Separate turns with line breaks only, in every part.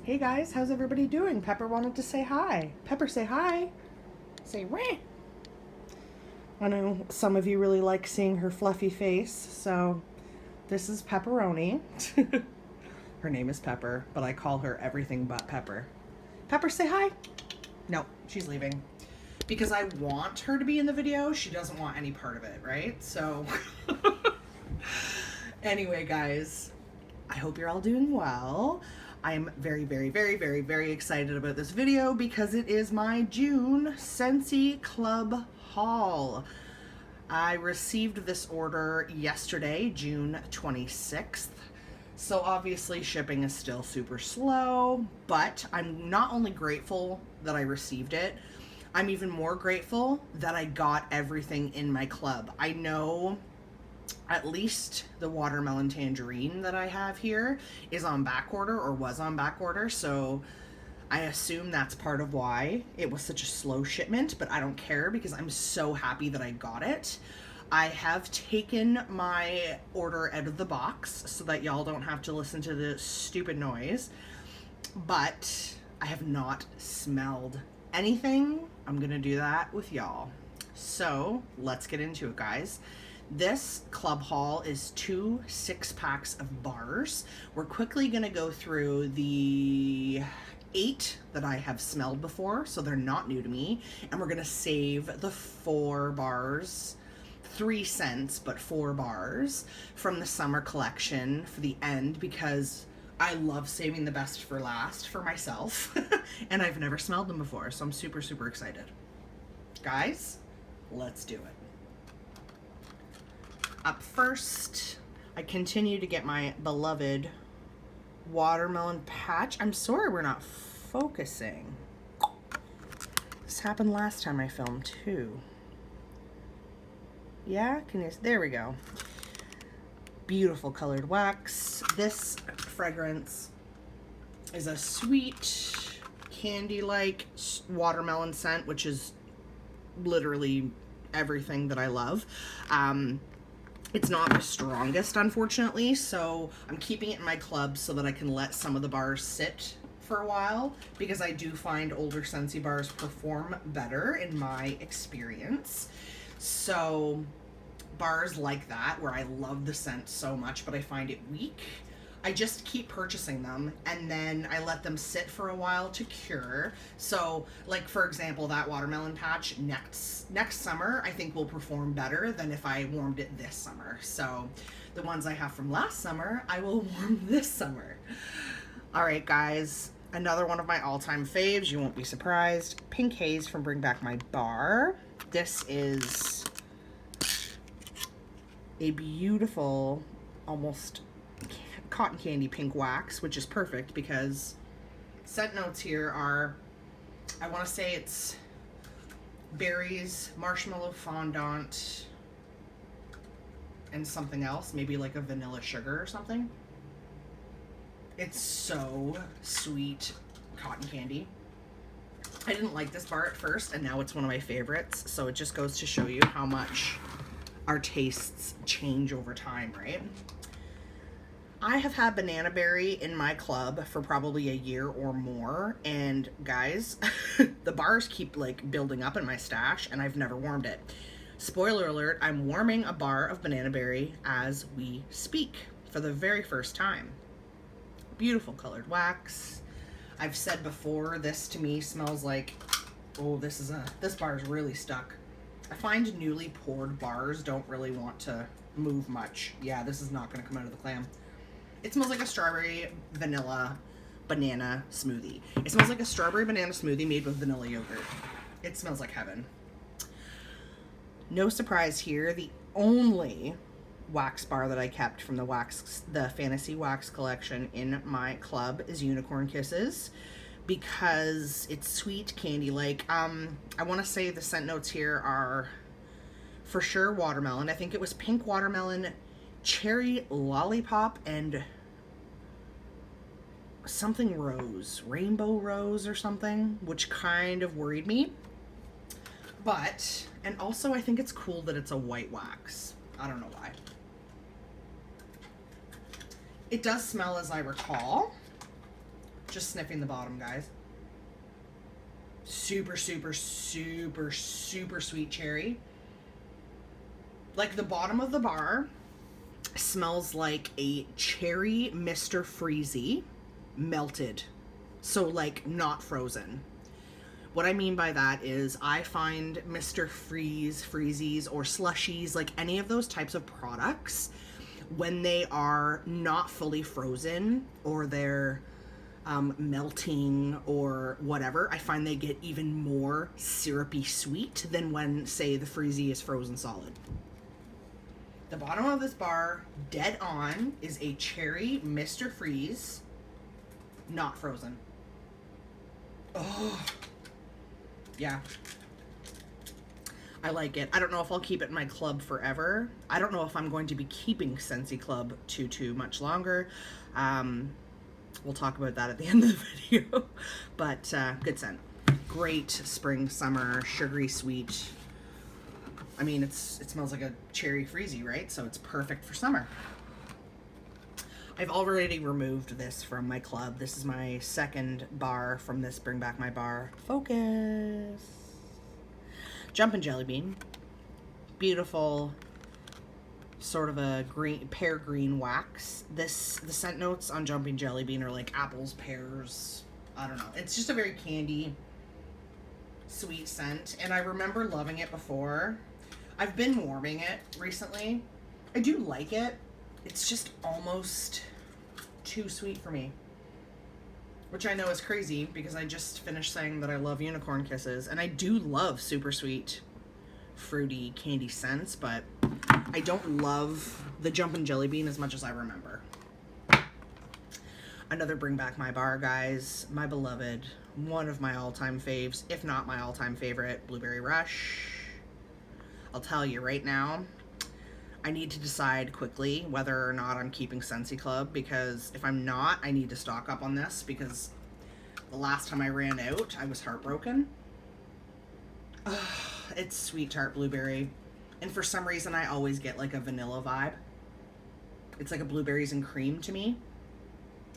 Hey guys, how's everybody doing? Pepper wanted to say hi. Pepper, say hi. Say rah. I know some of you really like seeing her fluffy face, so this is Pepperoni. Her name is Pepper, but I call her everything but Pepper. Pepper, say hi. No, she's leaving. Because I want her to be in the video, she doesn't want any part of it, right? So, anyway, guys, I hope you're all doing well. I am very, very, very, very, very excited about this video because it is my June Scentsy Club haul. I received this order yesterday, June 26th. So obviously shipping is still super slow, but I'm not only grateful that I received it, I'm even more grateful that I got everything in my club. I know at least the watermelon tangerine that I have here is on back order or was on back order, so I assume that's part of why it was such a slow shipment, but I don't care because I'm so happy that I got it. I have taken my order out of the box so that y'all don't have to listen to the stupid noise, but I have not smelled anything. I'm gonna do that with y'all. So let's get into it, guys. This club haul is 2 6-packs of bars. We're quickly gonna go through the 8 that I have smelled before, so they're not new to me, and we're gonna save the 4 bars, 3 scents, but 4 bars from the summer collection for the end because I love saving the best for last for myself, and I've never smelled them before, so I'm super, super excited. Guys, let's do it. Up first, I continue to get my beloved watermelon patch. I'm sorry we're not focusing. This happened last time I filmed too. Yeah, can you, there we go. Beautiful colored wax. This fragrance is a sweet candy-like watermelon scent, which is literally everything that I love. It's not the strongest, unfortunately, so I'm keeping it in my club so that I can let some of the bars sit for a while, because I do find older Scentsy bars perform better in my experience. So bars like that, where I love the scent so much but I find it weak, I just keep purchasing them and then I let them sit for a while to cure. So like, for example, that watermelon patch next summer I think will perform better than if I warmed it this summer. So the ones I have from last summer I will warm this summer. All right, guys, another one of my all-time faves, you won't be surprised, Pink Haze from Bring Back My Bar. This is a beautiful, almost cotton candy pink wax, which is perfect because scent notes here are, I want to say it's berries, marshmallow fondant, and something else, maybe like a vanilla sugar or something. It's so sweet cotton candy. I didn't like this bar at first, and now it's one of my favorites, so it just goes to show you how much our tastes change over time, right? I have had banana berry in my club for probably a year or more, and guys, the bars keep like building up in my stash and I've never warmed it. Spoiler alert, I'm warming a bar of banana berry as we speak for the very first time. Beautiful colored wax. I've said before, this to me smells like, oh, this bar is really stuck. I find newly poured bars don't really want to move much. Yeah, this is not going to come out of the clam. It smells like a strawberry vanilla banana smoothie. It smells like a strawberry banana smoothie made with vanilla yogurt. It smells like heaven. No surprise here, the only wax bar that I kept from the Fantasy Wax collection in my club is Unicorn Kisses, because it's sweet candy. Like, I want to say the scent notes here are for sure watermelon. I think it was pink watermelon, cherry lollipop, and something rose, rainbow rose or something, which kind of worried me. But, and also I think it's cool that it's a white wax. I don't know why. It does smell, as I recall, Just sniffing the bottom, guys. Super, super, super, super sweet cherry. Like the bottom of the bar smells like a cherry Mr. Freezy melted. So like not frozen. What I mean by that is I find Mr. Freezies, or slushies, like any of those types of products, when they are not fully frozen or they're melting or whatever, I find they get even more syrupy sweet than when, say, the Freezy is frozen solid. The bottom of this bar, dead on, is a cherry Mr. Freeze, not frozen. Oh, yeah. I like it. I don't know if I'll keep it in my club forever. I don't know if I'm going to be keeping Scentsy Club too much longer. We'll talk about that at the end of the video. But good scent. Great spring, summer, sugary sweet. I mean, it smells like a cherry freezy, right? So it's perfect for summer. I've already removed this from my club. This is my second bar from this Bring Back My Bar focus. Jumpin' Jelly Bean. Beautiful, sort of a pear green wax. The scent notes on Jumping Jelly Bean are like apples, pears, I don't know. It's just a very candy, sweet scent, and I remember loving it before. I've been warming it recently. I do like it. It's just almost too sweet for me, which I know is crazy because I just finished saying that I love unicorn kisses, and I do love super sweet, fruity candy scents, but I don't love the Jumpin' Jelly Bean as much as I remember. Another Bring Back My Bar, guys. My beloved, one of my all-time faves, if not my all-time favorite, Blueberry Rush. I'll tell you right now, I need to decide quickly whether or not I'm keeping Scentsy Club, because if I'm not, I need to stock up on this, because the last time I ran out, I was heartbroken. It's sweet tart blueberry. And for some reason, I always get like a vanilla vibe. It's like a blueberries and cream to me,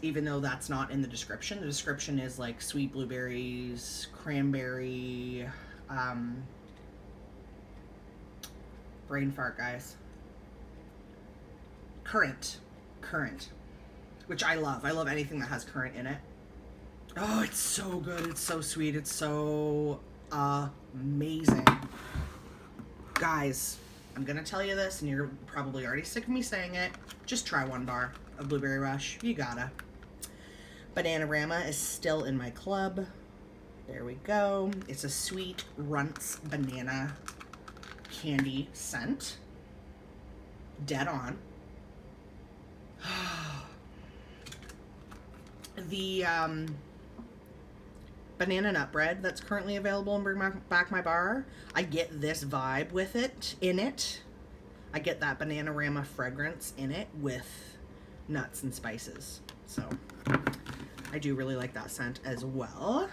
even though that's not in the description. The description is like sweet blueberries, cranberry, brain fart, guys. Currant, which I love. I love anything that has currant in it. Oh, it's so good. It's so sweet. It's so amazing. Guys, I'm gonna tell you this, and you're probably already sick of me saying it. Just try one bar of Blueberry Rush. You gotta. Bananarama is still in my club. There we go. It's a sweet Runts banana candy scent. Dead on. The banana nut bread that's currently available in Bring Back My Bar, I get this vibe with it, in it. I get that Bananarama fragrance in it with nuts and spices. So I do really like that scent as well.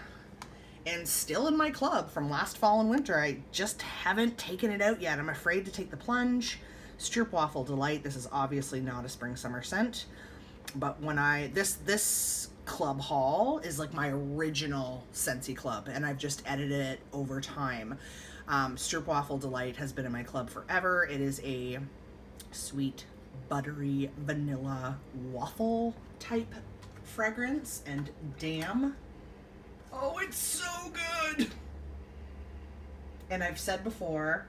And still in my club from last fall and winter. I just haven't taken it out yet. I'm afraid to take the plunge. Stroopwafel Delight. This is obviously not a spring summer scent, but when this club haul is like my original Scentsy Club, and I've just edited it over time. Stroopwafel Delight has been in my club forever. It is a sweet, buttery, vanilla waffle type fragrance, and damn, oh, it's so good. And I've said before,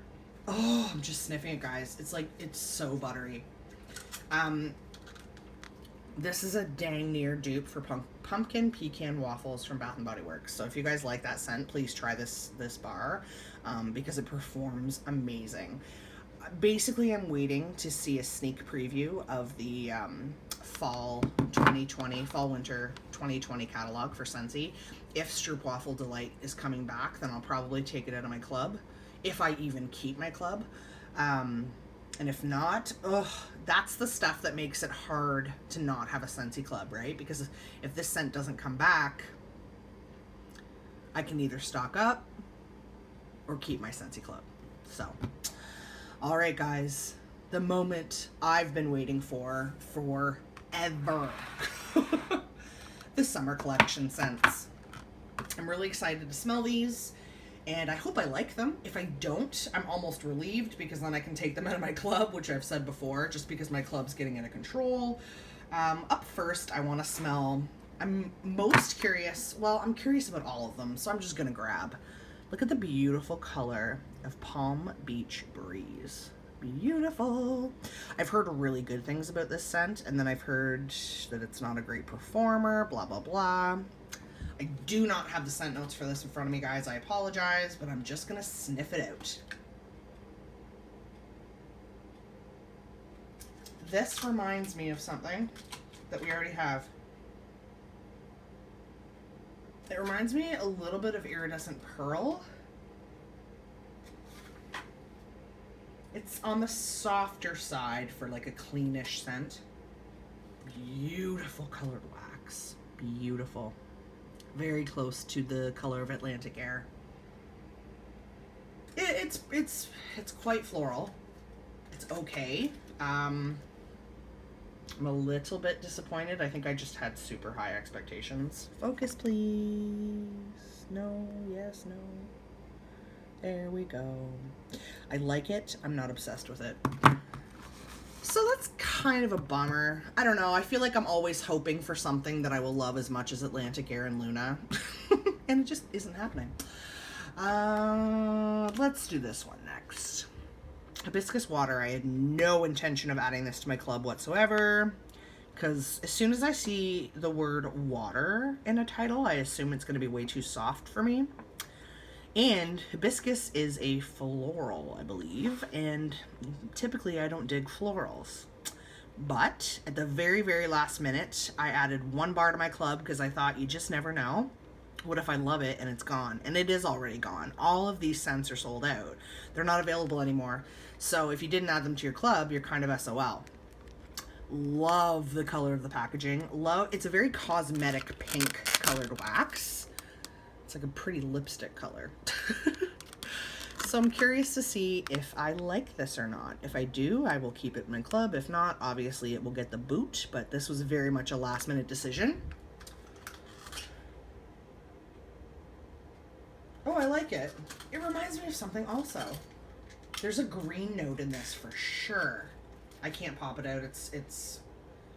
oh, I'm just sniffing it, guys. It's like, it's so buttery. This is a dang near dupe for pumpkin pecan waffles from Bath & Body Works. So if you guys like that scent, please try this bar, because it performs amazing. Basically, I'm waiting to see a sneak preview of the fall winter 2020 catalog for Scentsy. If Stroopwafel Delight is coming back, then I'll probably take it out of my club, if I even keep my club. And if not, that's the stuff that makes it hard to not have a Scentsy Club, right? Because if this scent doesn't come back, I can either stock up or keep my Scentsy Club. So, all right, guys, the moment I've been waiting for forever. the summer collection scents. I'm really excited to smell these, and I hope I like them. If I don't, I'm almost relieved, because then I can take them out of my club, which I've said before, just because my club's getting out of control. Up first, I want to smell, I'm most curious, well, I'm curious about all of them, so I'm just gonna grab. Look at the beautiful color of Palm Beach Breeze. Beautiful. I've heard really good things about this scent, and then I've heard that it's not a great performer, blah, blah, blah. I do not have the scent notes for this in front of me, guys. I apologize, but I'm just gonna sniff it out. This reminds me of something that we already have. It reminds me a little bit of Iridescent Pearl. It's on the softer side for like a cleanish scent. Beautiful colored wax. Beautiful. Very close to the color of Atlantic Air. It's quite floral. It's okay. I'm a little bit disappointed. I think I just had super high expectations. Focus, please. No, yes, no. There we go. I like it. I'm not obsessed with it. So that's kind of a bummer. I don't know. I feel like I'm always hoping for something that I will love as much as Atlantic Air and Luna. And it just isn't happening. Let's do this one next. Hibiscus Water. I had no intention of adding this to my club whatsoever, because as soon as I see the word water in a title, I assume it's going to be way too soft for me. And hibiscus is a floral, I believe, and typically I don't dig florals. But at the very, very last minute, I added 1 bar to my club because I thought you just never know. What if I love it and it's gone? And it is already gone. All of these scents are sold out. They're not available anymore. So if you didn't add them to your club, you're kind of SOL. Love the color of the packaging. It's a very cosmetic pink colored wax. It's like a pretty lipstick color. So I'm curious to see if I like this or not. If I do, I will keep it in my club. If not, obviously it will get the boot, but this was very much a last minute decision. Oh, I like it. It reminds me of something also. There's a green note in this for sure. I can't pop it out. It's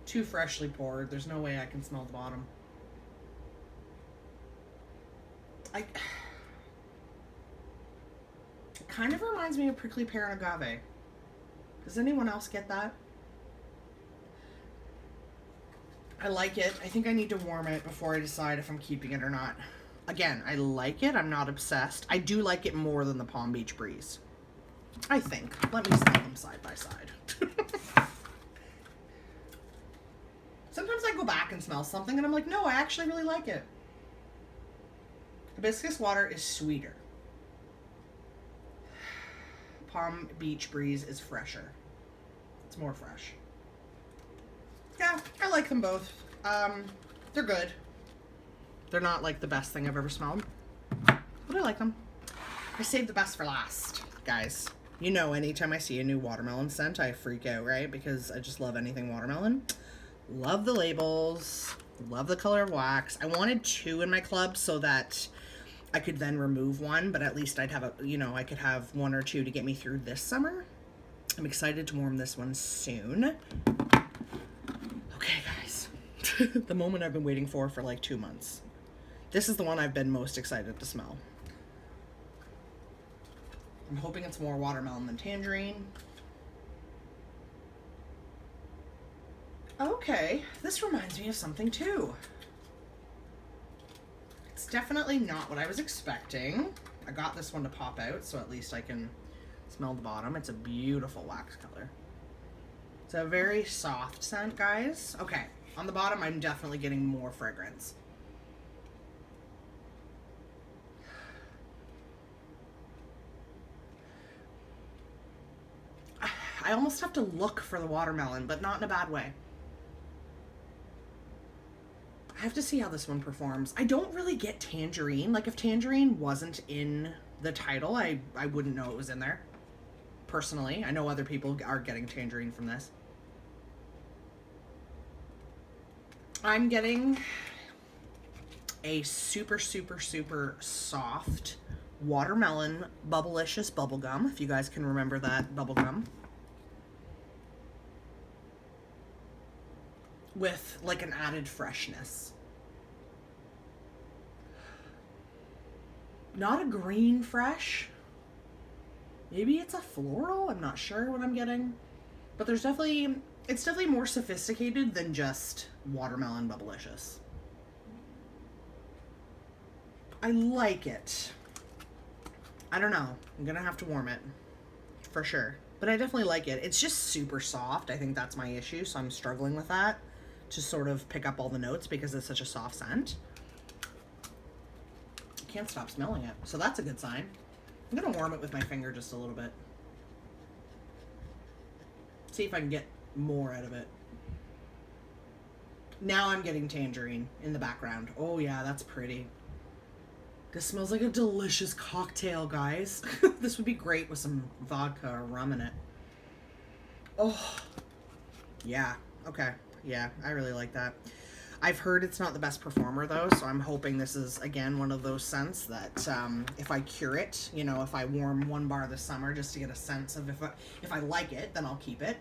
too freshly poured. There's no way I can smell the bottom. It kind of reminds me of prickly pear and agave. Does anyone else get that? I like it. I think I need to warm it before I decide if I'm keeping it or not. Again, I like it. I'm not obsessed. I do like it more than the Palm Beach Breeze, I think. Let me smell them side by side. Sometimes I go back and smell something and I'm like, no, I actually really like it. Hibiscus Water is sweeter. Palm Beach Breeze is fresher. It's more fresh. Yeah, I like them both. They're good. They're not like the best thing I've ever smelled, but I like them. I saved the best for last, guys. You know, anytime I see a new watermelon scent, I freak out, right? Because I just love anything watermelon. Love the labels. Love the color of wax. I wanted 2 in my club so that I could then remove one, but at least I'd have I could have 1 or 2 to get me through this summer. I'm excited to warm this one soon. Okay, guys. The moment I've been waiting for like 2 months. This is the one I've been most excited to smell. I'm hoping it's more watermelon than tangerine. Okay, this reminds me of something too. It's definitely not what I was expecting. I got this one to pop out, so at least I can smell the bottom. It's a beautiful wax color. It's a very soft scent, guys. Okay, on the bottom, I'm definitely getting more fragrance. I almost have to look for the watermelon, but not in a bad way. I have to see how this one performs. I don't really get tangerine. Like, if tangerine wasn't in the title, I wouldn't know it was in there. Personally, I know other people are getting tangerine from this. I'm getting a super, super, super soft watermelon Bubblicious bubblegum, if you guys can remember that bubblegum, with like an added freshness. Not a green fresh. Maybe it's a floral. I'm not sure what I'm getting. But it's definitely more sophisticated than just watermelon Bubblicious. I like it. I don't know. I'm gonna have to warm it. For sure. But I definitely like it. It's just super soft. I think that's my issue, so I'm struggling with that. To sort of pick up all the notes because it's such a soft scent. I can't stop smelling it. So that's a good sign. I'm gonna warm it with my finger just a little bit. See if I can get more out of it. Now I'm getting tangerine in the background. Oh yeah, that's pretty. This smells like a delicious cocktail, guys. This would be great with some vodka or rum in it. Oh, yeah, okay. Yeah, I really like that. I've heard it's not the best performer though, so I'm hoping this is, again, one of those scents that if I cure it, you know, if I warm one bar this summer just to get a sense of if I like it, then I'll keep it.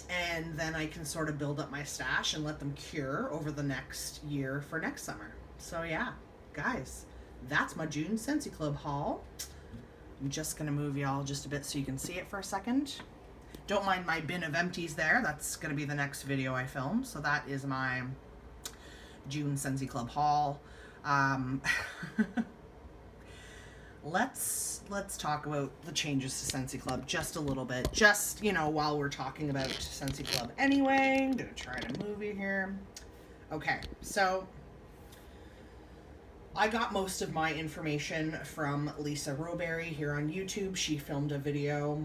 And then I can sort of build up my stash and let them cure over the next year for next summer. So yeah, guys, that's my June Scentsy Club haul. I'm just going to move y'all just a bit so you can see it for a second. Don't mind my bin of empties there. That's going to be the next video I film. So that is my June Scentsy Club haul. Let's talk about the changes to Scentsy Club just a little bit. Just, you know, while we're talking about Scentsy Club anyway. I'm going to try to move you here. Okay, so I got most of my information from Lisa Roberry here on YouTube. She filmed a video.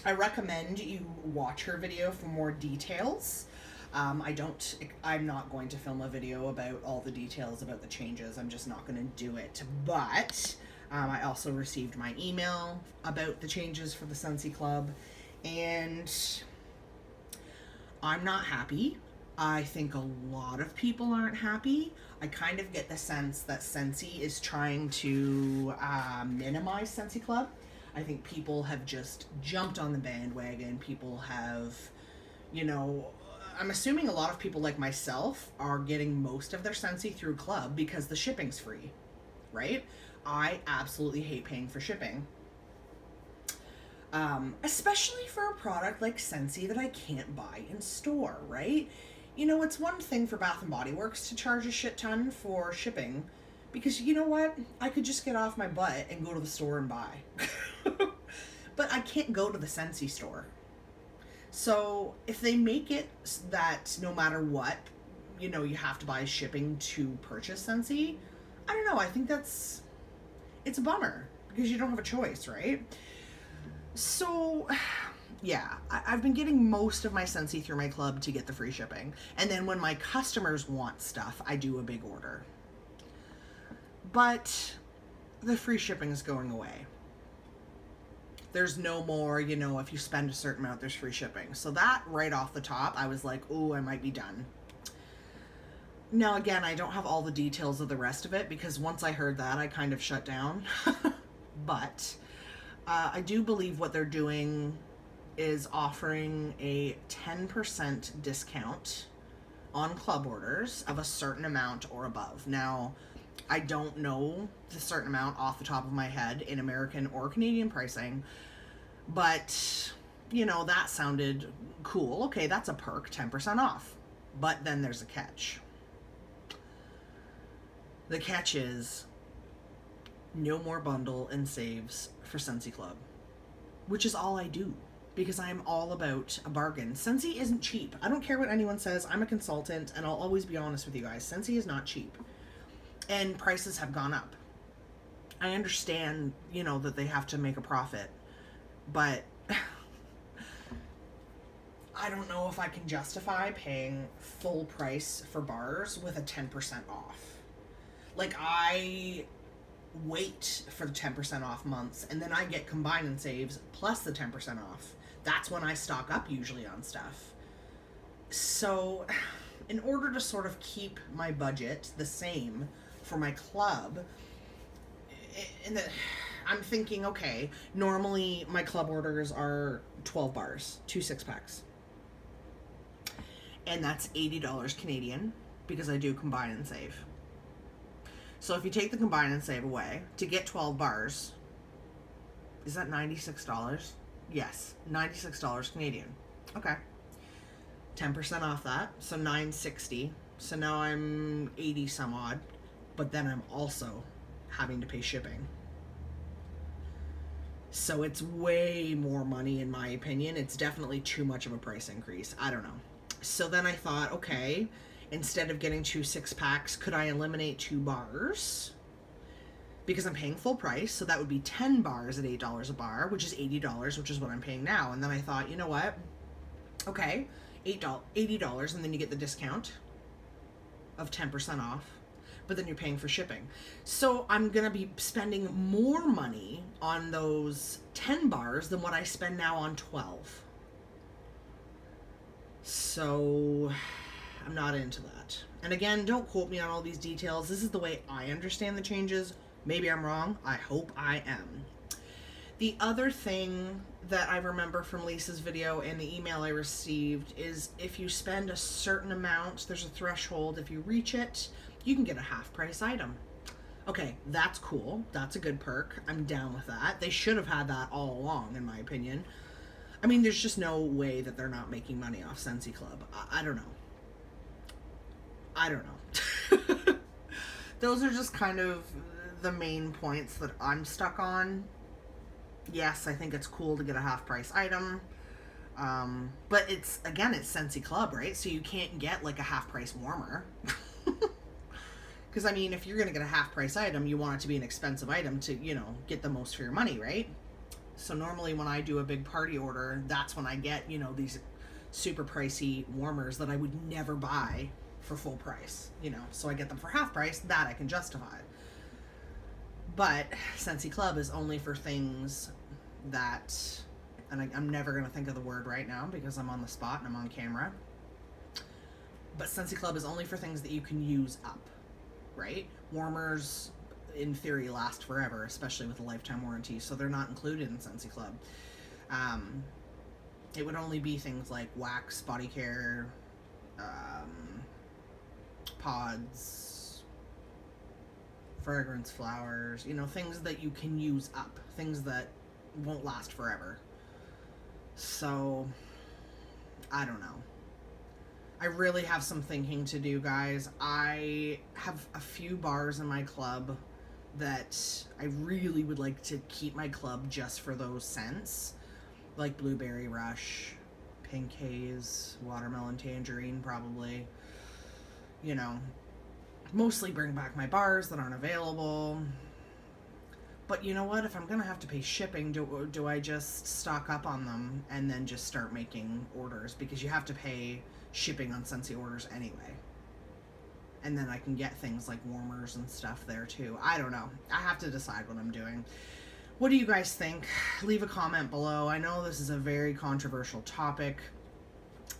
I recommend you watch her video for more details. I'm not going to film a video about all the details about the changes. I'm just not going to do it. But I also received my email about the changes for the Scentsy Club, and I'm not happy. I think a lot of people aren't happy. I kind of get the sense that Scentsy is trying to minimize Scentsy Club. I think people have just jumped on the bandwagon. People have, you know, I'm assuming a lot of people like myself are getting most of their Scentsy through Club because the shipping's free, right? I absolutely hate paying for shipping. Especially for a product like Scentsy that I can't buy in store, right? You know, it's one thing for Bath & Body Works to charge a shit ton for shipping, because you know what? I could just get off my butt and go to the store and buy. But I can't go to the Scentsy store. So if they make it that no matter what, you know, you have to buy shipping to purchase Scentsy, I don't know. I think it's a bummer because you don't have a choice, right? So yeah, I've been getting most of my Scentsy through my club to get the free shipping. And then when my customers want stuff, I do a big order. But the free shipping is going away. There's no more, you know, if you spend a certain amount, there's free shipping. So that right off the top, I was like, oh, I might be done. Now, again, I don't have all the details of the rest of it because once I heard that, I kind of shut down. But I do believe what they're doing is offering a 10% discount on club orders of a certain amount or above. Now, I don't know the certain amount off the top of my head in American or Canadian pricing, but, you know, that sounded cool. Okay, that's a perk, 10% off. But then there's a catch. The catch is no more bundle and saves for Scentsy Club, which is all I do because I'm all about a bargain. Scentsy isn't cheap. I don't care what anyone says. I'm a consultant, and I'll always be honest with you guys. Scentsy is not cheap. And prices have gone up. I understand, you know, that they have to make a profit, but I don't know if I can justify paying full price for bars with a 10% off. Like, I wait for the 10% off months, and then I get combine and saves plus the 10% off. That's when I stock up usually on stuff. So in order to sort of keep my budget the same for my club, and I'm thinking, okay, normally my club orders are 12 bars, 2 6-packs. And that's $80 Canadian because I do combine and save. So if you take the combine and save away, to get 12 bars, is that $96? Yes, $96 Canadian. Okay. 10% off that, so $9.60. So now I'm 80 some odd, but then I'm also having to pay shipping. So it's way more money in my opinion. It's definitely too much of a price increase. I don't know. So then I thought, okay, instead of getting 2 6-packs, could I eliminate 2 bars? Because I'm paying full price, so that would be 10 bars at $8 a bar, which is $80, which is what I'm paying now. And then I thought, you know what? Okay, $80, and then you get the discount of 10% off, but then you're paying for shipping. So I'm gonna be spending more money on those 10 bars than what I spend now on 12. So I'm not into that. And again, don't quote me on all these details. This is the way I understand the changes. Maybe I'm wrong. I hope I am. The other thing that I remember from Lisa's video and the email I received is if you spend a certain amount, there's a threshold. If you reach it, you can get a half price item. Okay, that's cool. That's a good perk. I'm down with that. They should have had that all along, in my opinion. I mean, there's just no way that they're not making money off Scentsy Club. I don't know. I don't know. Those are just kind of the main points that I'm stuck on. Yes, I think it's cool to get a half price item. But it's, again, it's Scentsy Club, right? So you can't get like a half price warmer. Because, I mean, if you're going to get a half price item, you want it to be an expensive item to, you know, get the most for your money, right? So normally when I do a big party order, that's when I get, you know, these super pricey warmers that I would never buy for full price, you know. So I get them for half price, that I can justify. But Scentsy Club is only for things that, and I'm never going to think of the word right now because I'm on the spot and I'm on camera. But Scentsy Club is only for things that you can use up, right? Warmers, in theory, last forever, especially with a lifetime warranty, so they're not included in Scentsy Club. It would only be things like wax, body care, pods, fragrance flowers, you know, things that you can use up, things that won't last forever. So, I don't know. I really have some thinking to do, guys. I have a few bars in my club that I really would like to keep my club just for those scents, like Blueberry Rush, Pink Haze, Watermelon Tangerine, probably. You know, mostly bring back my bars that aren't available. But you know what? If I'm gonna have to pay shipping, do I just stock up on them and then just start making orders? Because you have to pay shipping on Scentsy orders anyway. And then I can get things like warmers and stuff there too. I don't know. I have to decide what I'm doing. What do you guys think? Leave a comment below. I know this is a very controversial topic.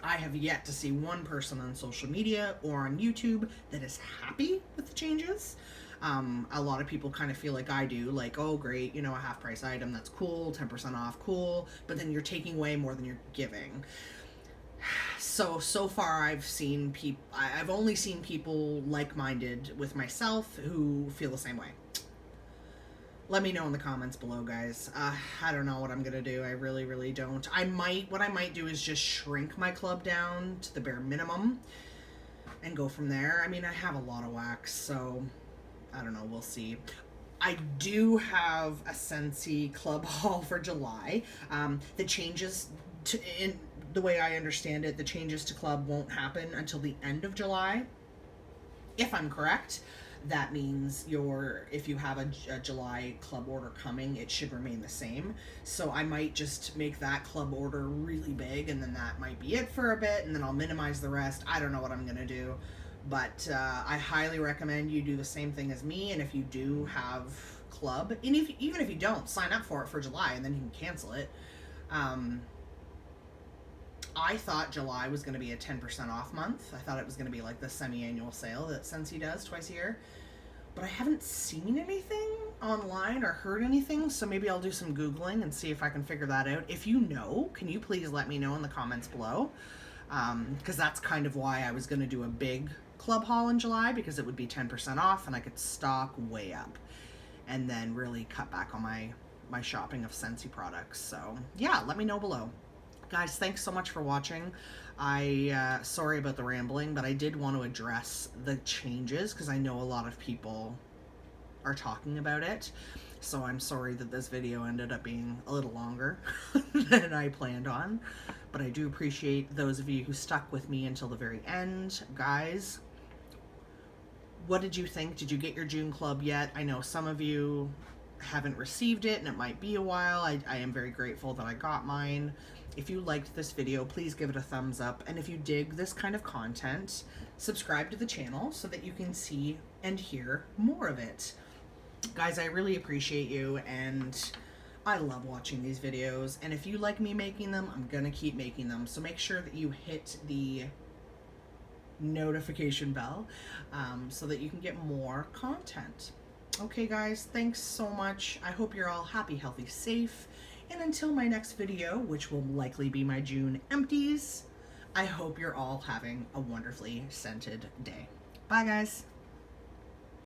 I have yet to see one person on social media or on YouTube that is happy with the changes. A lot of people kind of feel like I do, like, oh great, you know, a half price item, that's cool, 10% off, cool, but then you're taking away more than you're giving. So far I've only seen people like-minded with myself who feel the same way. Let me know in the comments below, guys. I don't know what I'm gonna do. I really, really don't. What I might do is just shrink my club down to the bare minimum and go from there. I mean, I have a lot of wax, so I don't know, we'll see. I do have a Scentsy club haul for July. The changes in the way I understand it, the changes to club won't happen until the end of July. If I'm correct, that means if you have a July club order coming, it should remain the same. So I might just make that club order really big, and then that might be it for a bit, and then I'll minimize the rest. I don't know what I'm gonna do, but I highly recommend you do the same thing as me. And if you do have club, and even if you don't, sign up for it for July, and then you can cancel it. I thought July was going to be a 10% off month. I thought it was going to be like the semi-annual sale that Scentsy does twice a year. But I haven't seen anything online or heard anything, so maybe I'll do some Googling and see if I can figure that out. If you know, can you please let me know in the comments below? Because that's kind of why I was going to do a big club haul in July, because it would be 10% off and I could stock way up and then really cut back on my shopping of Scentsy products. So yeah, let me know below. Guys, thanks so much for watching. Sorry about the rambling, but I did want to address the changes because I know a lot of people are talking about it. So I'm sorry that this video ended up being a little longer than I planned on. But I do appreciate those of you who stuck with me until the very end. Guys, what did you think? Did you get your June club yet? I know some of you haven't received it and it might be a while. I am very grateful that I got mine. If you liked this video, please give it a thumbs up. And if you dig this kind of content, subscribe to the channel so that you can see and hear more of it. Guys, I really appreciate you and I love watching these videos. And if you like me making them, I'm gonna keep making them. So make sure that you hit the notification bell so that you can get more content. Okay guys, thanks so much. I hope you're all happy, healthy, safe. And until my next video, which will likely be my June empties, I hope you're all having a wonderfully scented day. Bye guys.